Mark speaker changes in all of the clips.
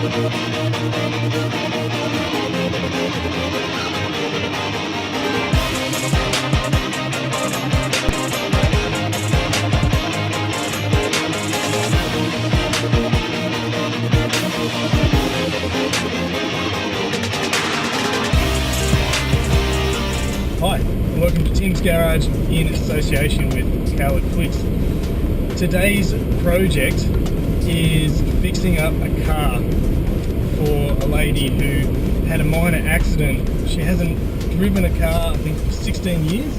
Speaker 1: Hi, and welcome to Tim's Garage in association with pics. Today's project is fixing up a car for a lady who had a minor accident. She hasn't driven a car, I think, for 16 years.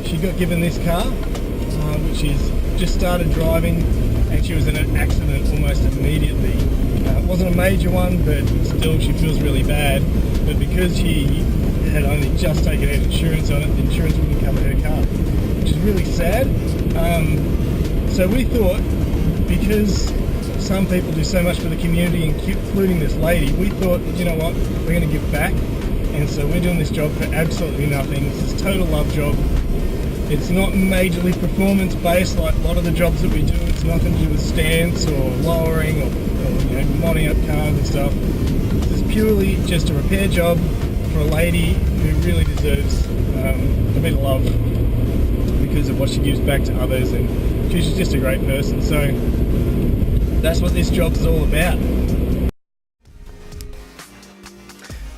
Speaker 1: She got given this car, which she's just started driving, and she was in an accident almost immediately. It wasn't a major one, but still she feels really bad. But because she had only just taken out insurance on it, the insurance wouldn't cover her car, which is really sad. So we thought, because some people do so much for the community, including this lady, we thought, you know what, we're going to give back. And so we're doing this job for absolutely nothing. This is a total love job. It's not majorly performance based like a lot of the jobs that we do. It's nothing to do with stance or lowering or modding up cars and stuff. This is purely just a repair job for a lady who really deserves a bit of love because of what she gives back to others, and she's just a great person. So that's what this job is all about.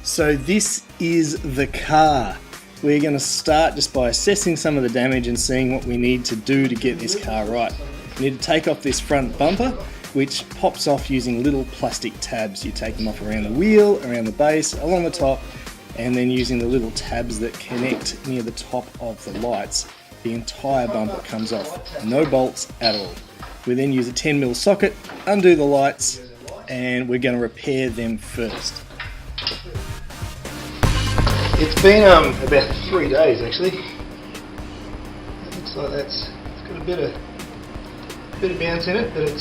Speaker 1: So this is the car. We're going to start just by assessing some of the damage and seeing what we need to do to get this car right. We need to take off this front bumper, which pops off using little plastic tabs. You take them off around the wheel, around the base, along the top, and then using the little tabs that connect near the top of the lights, the entire bumper comes off. No bolts at all. We then use a 10mm socket, undo the lights, and we're going to repair them first. It's been about 3 days actually. It looks like it's got a bit of bounce in it, but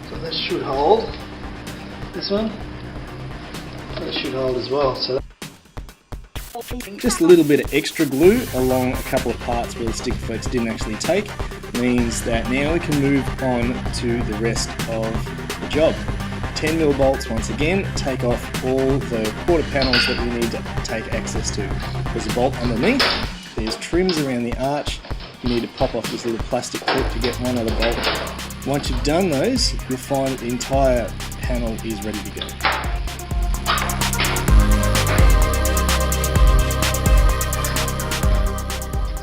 Speaker 1: so that should hold. This one, that should hold as well. So just a little bit of extra glue along a couple of parts where the sticker flex didn't actually take means that now we can move on to the rest of the job. 10mm bolts once again take off all the quarter panels that we need to take access to. There's a bolt underneath, there's trims around the arch, you need to pop off this little plastic clip to get one other bolt. Once you've done those, you'll find that the entire panel is ready to go.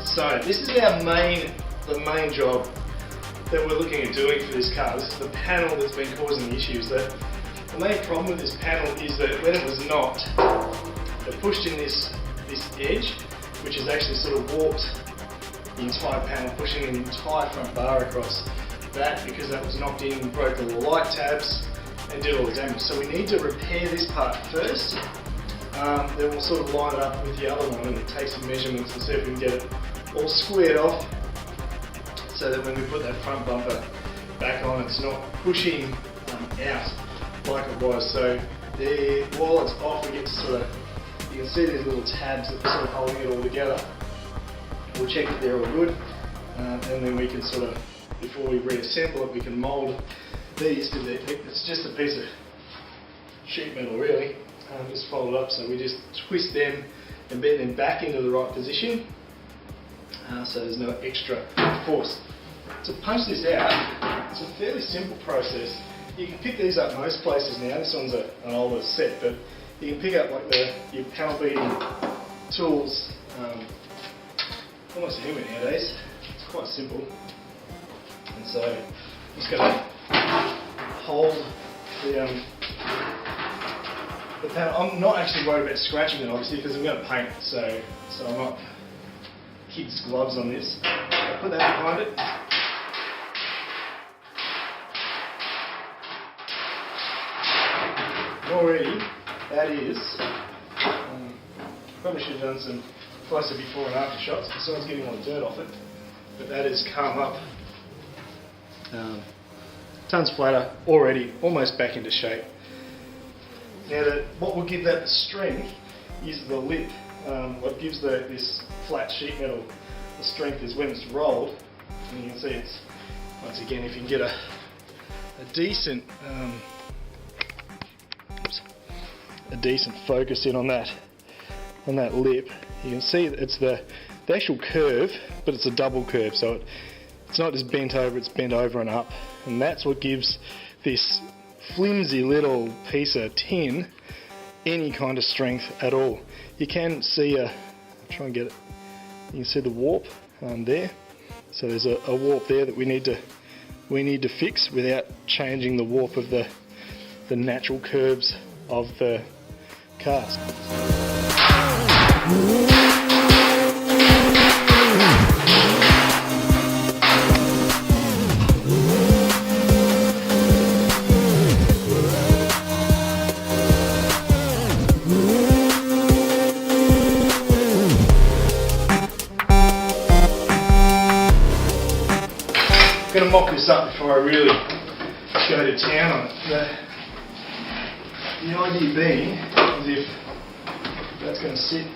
Speaker 1: So this is the main job that we're looking at doing for this car. This is the panel that's been causing the issues. The main problem with this panel is that when it was knocked, it pushed in this edge, which has actually sort of warped the entire panel, pushing the entire front bar across. That, because that was knocked in, broke all the light tabs and did all the damage. So we need to repair this part first. Then we'll sort of line it up with the other one and take some measurements and see if we can get it all squared off, so that when we put that front bumper back on, it's not pushing out like it was. So while it's off, we get to sort of, you can see these little tabs that are sort of holding it all together. We'll check that they're all good, and then we can sort of, before we reassemble it, we can mould these, because it's just a piece of sheet metal really, just fold up, so we just twist them and bend them back into the right position, so there's no extra force. To punch this out, it's a fairly simple process. You can pick these up most places now. This one's an older set, but you can pick up like your panel beating tools almost anywhere nowadays. It's quite simple. And so I'm just going to hold the panel. I'm not actually worried about scratching it obviously, because I'm going to paint it, so I'm not kids' gloves on this. I'll put that behind it. Already, that is, probably should have done some closer before and after shots because someone's getting all the dirt off it, but that has come up tons flatter already, almost back into shape. Now what will give that the strength is the lip. What gives this flat sheet metal the strength is when it's rolled, and you can see it's, once again, if you can get a decent a decent focus in on that lip, you can see that it's the actual curve, but it's a double curve, so it's not just bent over, it's bent over and up, and that's what gives this flimsy little piece of tin any kind of strength at all. You can see I'll try and get it, you can see the warp there, so there's a warp there that we need to fix without changing the warp of the natural curves of the cast. I'm going to mock this up before I really go to town on it. The idea being is if that's going to sit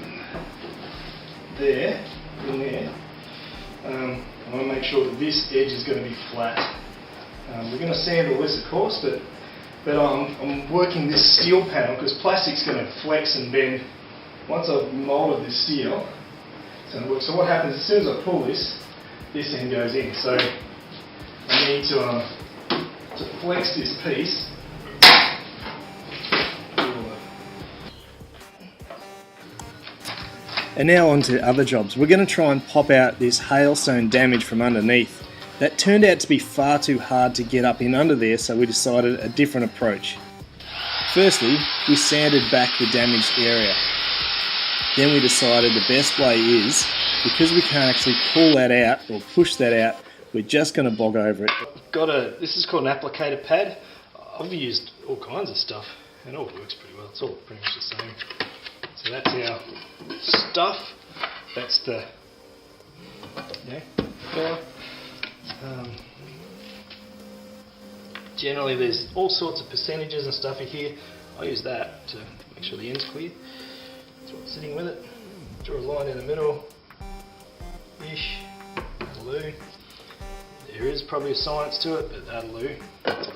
Speaker 1: there, in there, I want to make sure that this edge is going to be flat. We're going to sand all this, of course, but I'm working this steel panel because plastic's going to flex and bend. Once I've moulded this steel, it's going to work. So what happens as soon as I pull this end goes in. So I need to flex this piece. And now on to other jobs. We're going to try and pop out this hailstone damage from underneath. That turned out to be far too hard to get up in under there, so we decided a different approach. Firstly, we sanded back the damaged area. Then we decided the best way is, because we can't actually pull that out or push that out, we're just going to bog over it. This is called an applicator pad. I've used all kinds of stuff and it all works pretty well. It's all pretty much the same. So that's our stuff. That's the filler. Generally there's all sorts of percentages and stuff in here. I use that to make sure the end's clear. That's what's sitting with it. Draw a line in the middle. Ish. That'll. There is probably a science to it, but that'll do. That's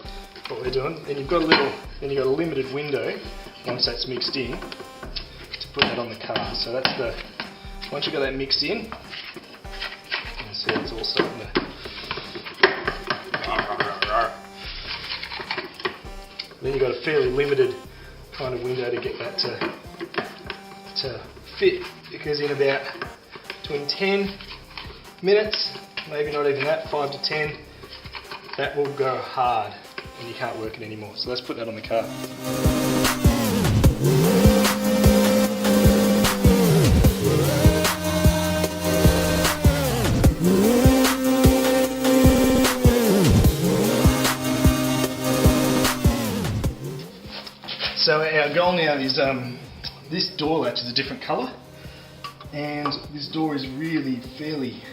Speaker 1: what we're doing. Then you've got a limited window once that's mixed in to put that on the car. So that's once you've got that mixed in, you can see it's all starting to. Then you've got a fairly limited kind of window to get that to fit, because in about between 10 minutes, maybe not even that, 5 to 10, that will go hard and you can't work it anymore. So let's put that on the car. So our goal now is this door latch is a different colour, and this door is really fairly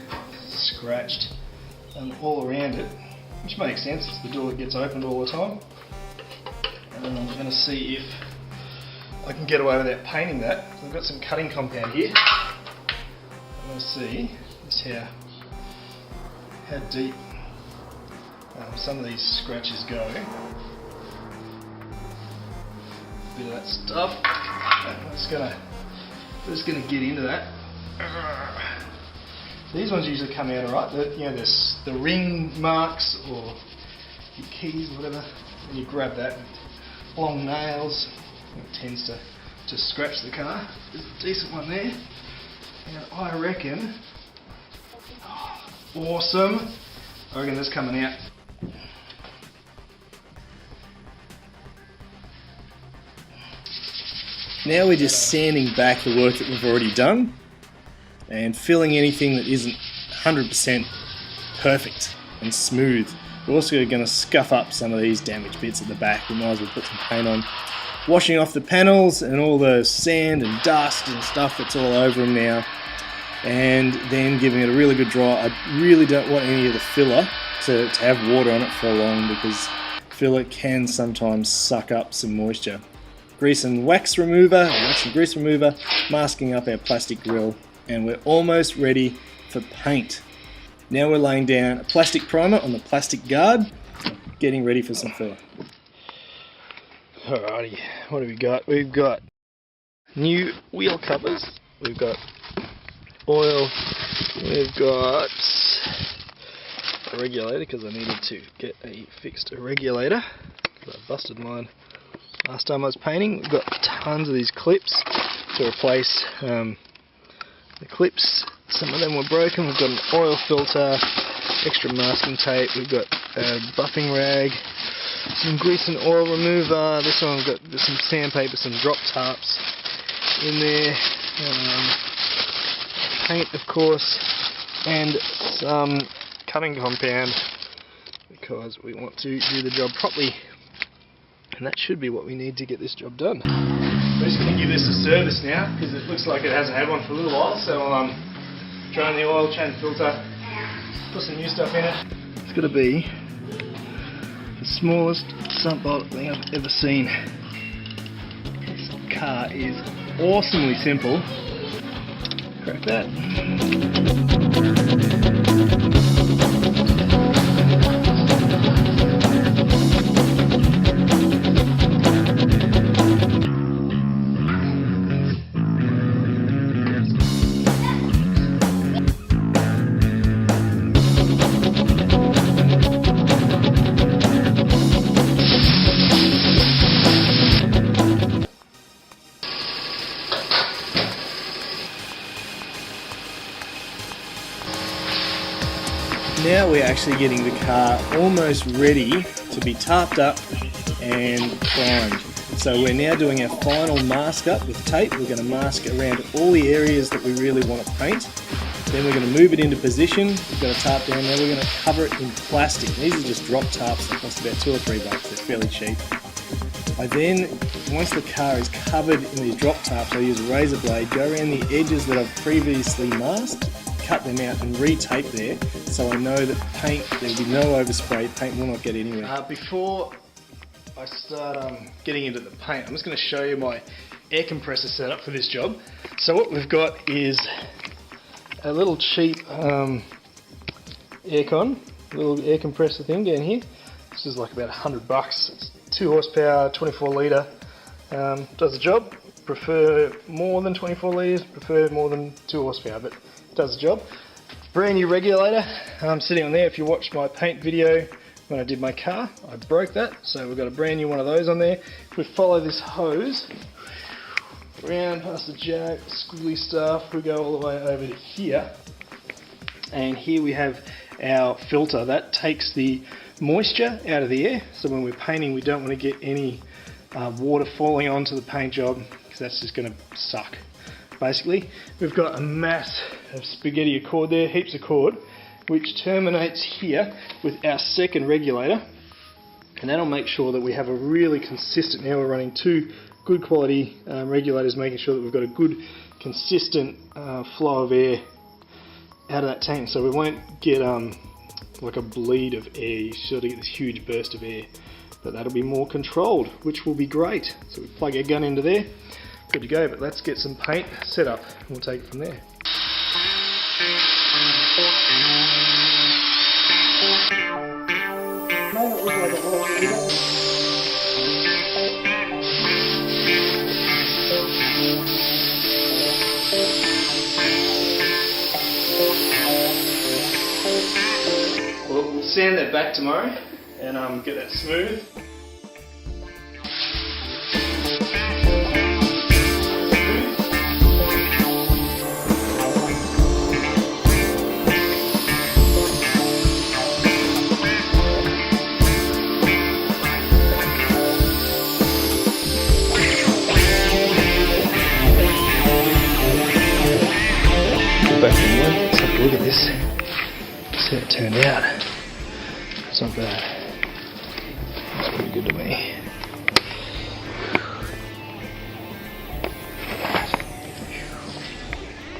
Speaker 1: scratched all around it, which makes sense. It's the door that gets opened all the time. And I'm going to see if I can get away without painting that. So I've got some cutting compound here. I'm going to see just how deep some of these scratches go. Bit of that stuff. I'm just going to get into that. These ones usually come out alright. The ring marks or your keys or whatever, and you grab that with long nails, it tends to scratch the car. There's a decent one there, and I reckon, awesome, I reckon this coming out. Now we're just sanding back the work that we've already done and filling anything that isn't 100% perfect and smooth. We're also going to scuff up some of these damaged bits at the back. We might as well put some paint on. Washing off the panels and all the sand and dust and stuff that's all over them now, and then giving it a really good dry. I really don't want any of the filler to have water on it for long, because filler can sometimes suck up some moisture. Grease and wax remover, wax and grease remover, masking up our plastic grill, and we're almost ready for paint. Now we're laying down a plastic primer on the plastic guard, getting ready for some filler. Alrighty, what have we got? We've got new wheel covers, we've got oil, we've got a regulator because I needed to get a fixed regulator because I busted mine last time I was painting. We've got tons of these clips to replace the clips. Some of them were broken. We've got an oil filter, extra masking tape, we've got a buffing rag, some grease and oil remover. This one we've got some sandpaper, some drop tarps in there, paint of course, and some cutting compound because we want to do the job properly, and that should be what we need to get this job done. We're just going to give this a service now because it looks like it hasn't had one for a little while, so I'll drain the oil, change the filter, put some new stuff in it. It's going to be the smallest sump bolt thing I've ever seen. This car is awesomely simple. Crack that. Now we're actually getting the car almost ready to be tarped up and primed. So we're now doing our final mask up with tape. We're going to mask around all the areas that we really want to paint. Then we're going to move it into position. We've got a tarp down there. We're going to cover it in plastic. These are just drop tarps that cost about $2 or $3. They're fairly cheap. I then, once the car is covered in these drop tarps, I'll use a razor blade, go around the edges that I've previously masked, cut them out and re-tape there, so I know that paint, there'll be no overspray, paint will not get anywhere. Before I start getting into the paint, I'm just going to show you my air compressor setup for this job. So what we've got is a little cheap aircon, little air compressor thing down here. This is like about $100. It's 2 horsepower, 24 litre, does the job. Prefer more than 24 litres, prefer more than 2 horsepower, but does the job. Brand new regulator sitting on there. If you watched my paint video when I did my car, I broke that, so we've got a brand new one of those on there. If we follow this hose around past the jack, squiggly stuff, we go all the way over to here, and here we have our filter that takes the moisture out of the air. So when we're painting, we don't want to get any water falling onto the paint job because that's just going to suck. Basically, we've got a mass of spaghetti of cord there, heaps of cord, which terminates here with our second regulator, and that'll make sure that we have a really consistent, now we're running 2 good quality regulators, making sure that we've got a good consistent flow of air out of that tank, so we won't get like a bleed of air. You sort of get this huge burst of air, but that'll be more controlled, which will be great. So we plug our gun into there, good to go. But let's get some paint set up and we'll take it from there. We'll sand that back tomorrow and get that smooth. Back from one. Let's have a look at this. See how it turned out. It's not bad. It's pretty good to me.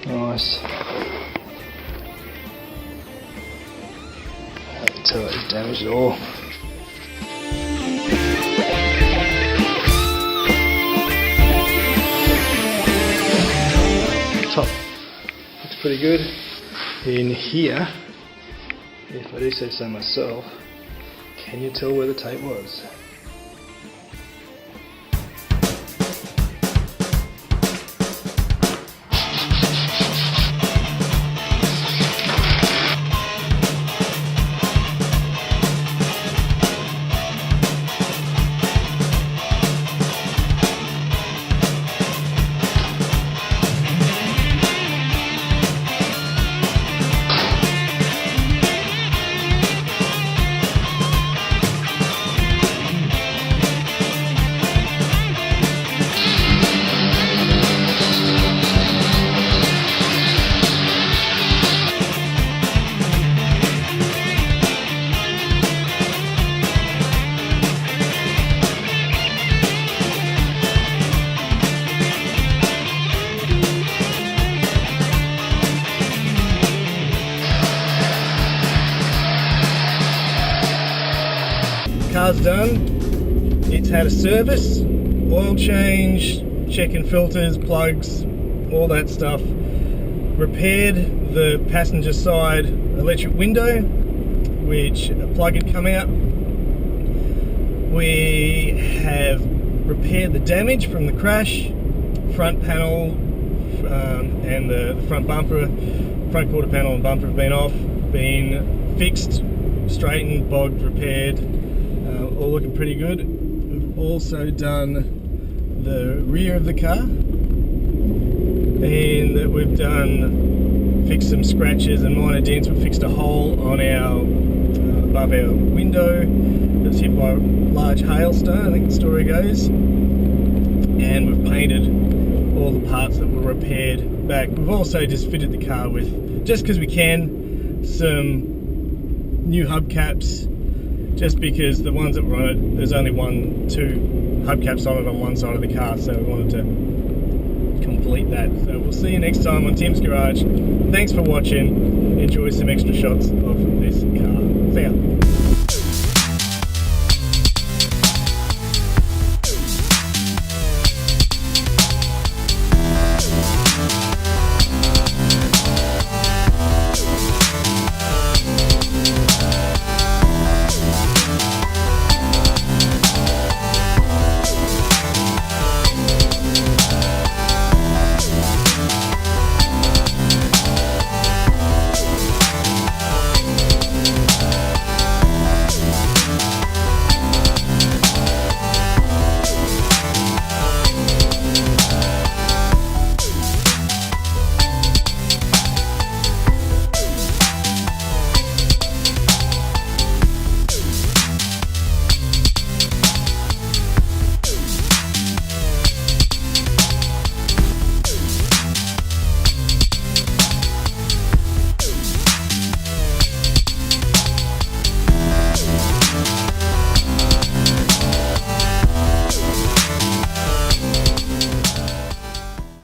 Speaker 1: Nice. I can tell it's damaged at all. Top. Looks pretty good. In here, if I do say so myself, can you tell where the tape was? done. It's had a service, oil change, checking filters, plugs, all that stuff. Repaired the passenger side electric window, which a plug had come out. We have repaired the damage from the crash, front panel and the front bumper, front quarter panel and bumper have been off, been fixed, straightened, bogged, repaired, all looking pretty good. We've also done the rear of the car, and we've fixed some scratches and minor dents. We've fixed a hole on our above our window that was hit by a large hailstone, I think the story goes, and we've painted all the parts that were repaired back. We've also just fitted the car with, just because we can, some new hubcaps, just because the ones that were on it, there's only two hubcaps on it on one side of the car, so we wanted to complete that. So we'll see you next time on Tim's Garage. Thanks for watching. Enjoy some extra shots of this car. See ya.